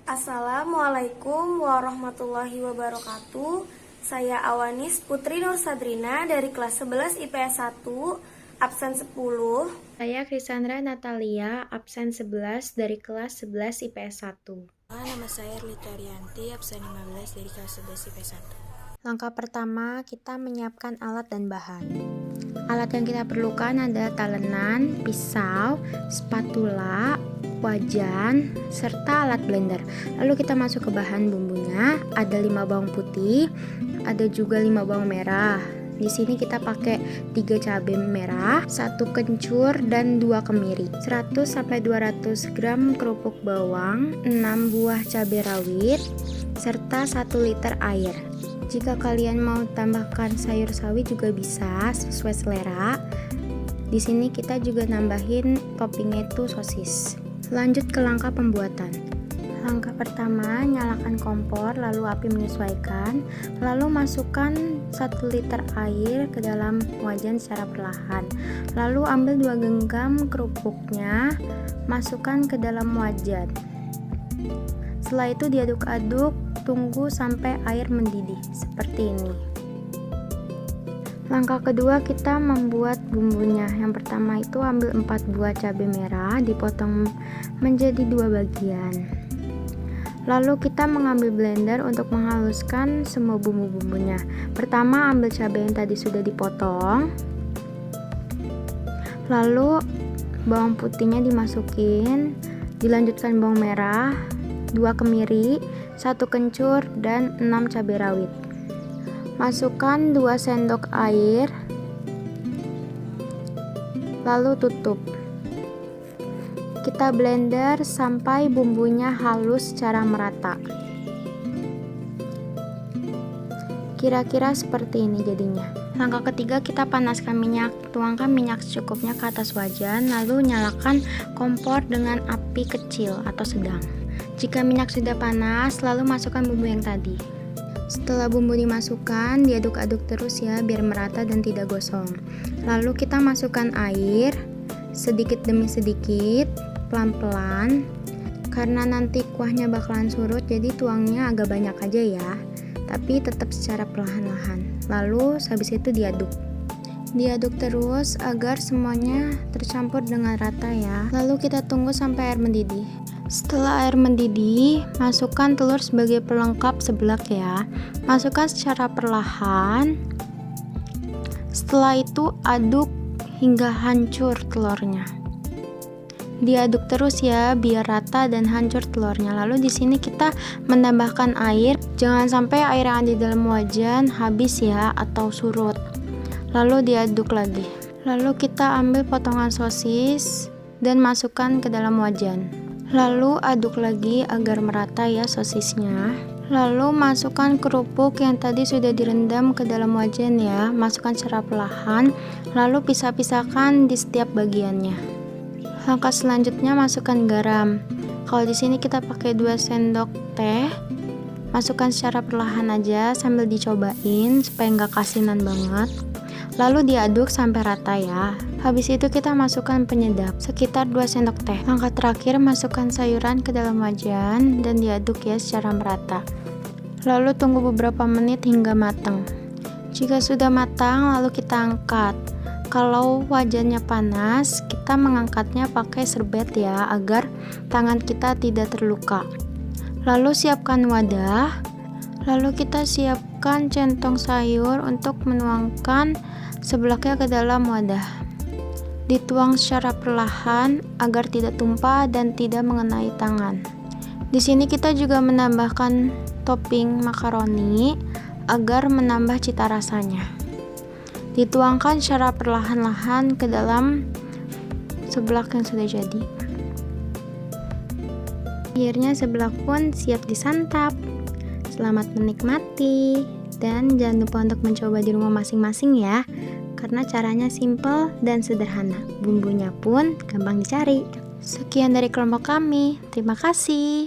Assalamualaikum warahmatullahi wabarakatuh. Saya Awanis Putri Nur Sadrina dari kelas 11 IPS 1, absen 10. Saya Krisandra Natalia, absen 11 dari kelas 11 IPS 1. Nama saya Rita Rianti, absen 15 dari kelas 11 IPS 1. Langkah pertama, kita menyiapkan alat dan bahan. Alat yang kita perlukan adalah talenan, pisau, spatula, wajan, serta alat blender. Lalu kita masuk ke bahan bumbunya. Ada 5 bawang putih, ada juga 5 bawang merah. Di sini kita pakai 3 cabai merah, 1 kencur dan 2 kemiri, 100-200 gram kerupuk bawang, 6 buah cabai rawit, serta 1 liter air. Jika kalian mau tambahkan sayur sawi juga bisa sesuai selera. Di sini kita juga nambahin toppingnya itu sosis. Lanjut ke langkah pembuatan. Langkah pertama, nyalakan kompor, lalu api menyesuaikan, lalu masukkan 1 liter air ke dalam wajan secara perlahan. Lalu ambil 2 genggam kerupuknya, masukkan ke dalam wajan. Setelah itu diaduk-aduk, tunggu sampai air mendidih seperti ini. Langkah kedua, kita membuat bumbunya. Yang pertama itu ambil 4 buah cabai merah, dipotong menjadi 2 bagian. Lalu kita mengambil blender untuk menghaluskan semua bumbu-bumbunya. Pertama ambil cabai yang tadi sudah dipotong, lalu bawang putihnya dimasukin, dilanjutkan bawang merah, 2 kemiri, 1 kencur, dan 6 cabai rawit. Masukkan 2 sendok air, lalu tutup. Kita blender sampai bumbunya halus secara merata. Kira-kira seperti ini jadinya. Langkah ketiga, kita panaskan minyak. Tuangkan minyak secukupnya ke atas wajan, lalu nyalakan kompor dengan api kecil atau sedang. Jika minyak sudah panas, lalu masukkan bumbu yang tadi. Setelah bumbu dimasukkan, diaduk-aduk terus ya, biar merata dan tidak gosong. Lalu kita masukkan air, sedikit demi sedikit, pelan-pelan, karena nanti kuahnya bakalan surut, jadi tuangnya agak banyak aja ya, tapi tetap secara perlahan-lahan. Lalu habis itu diaduk terus agar semuanya tercampur dengan rata ya. Lalu kita tunggu sampai air mendidih. Setelah air mendidih, masukkan telur sebagai pelengkap seblak ya. Masukkan secara perlahan. Setelah itu aduk hingga hancur telurnya. Diaduk terus ya biar rata dan hancur telurnya. Lalu di sini kita menambahkan air. Jangan sampai air yang ada di dalam wajan habis ya atau surut. Lalu diaduk lagi. Lalu kita ambil potongan sosis dan masukkan ke dalam wajan. Lalu aduk lagi agar merata ya sosisnya. Lalu masukkan kerupuk yang tadi sudah direndam ke dalam wajan ya. Masukkan secara perlahan. Lalu pisah-pisahkan di setiap bagiannya. Langkah selanjutnya, masukkan garam. Kalau di sini kita pakai 2 sendok teh. Masukkan secara perlahan aja sambil dicobain supaya nggak kasinan banget. Lalu diaduk sampai rata ya. Habis itu kita masukkan penyedap sekitar 2 sendok teh. Langkah terakhir, masukkan sayuran ke dalam wajan dan diaduk ya secara merata. Lalu tunggu beberapa menit hingga matang. Jika sudah matang, lalu kita angkat. Kalau wajannya panas, kita mengangkatnya pakai serbet ya, agar tangan kita tidak terluka. Lalu siapkan wadah. Lalu kita siapkan centong sayur untuk menuangkan seblaknya ke dalam wadah. Dituang secara perlahan agar tidak tumpah dan tidak mengenai tangan. Di sini kita juga menambahkan topping makaroni agar menambah cita rasanya. Dituangkan secara perlahan-lahan ke dalam seblak yang sudah jadi. Akhirnya seblak pun siap disantap. Selamat menikmati, dan jangan lupa untuk mencoba di rumah masing-masing ya, karena caranya simple dan sederhana. Bumbunya pun gampang dicari. Sekian dari kelompok kami, terima kasih.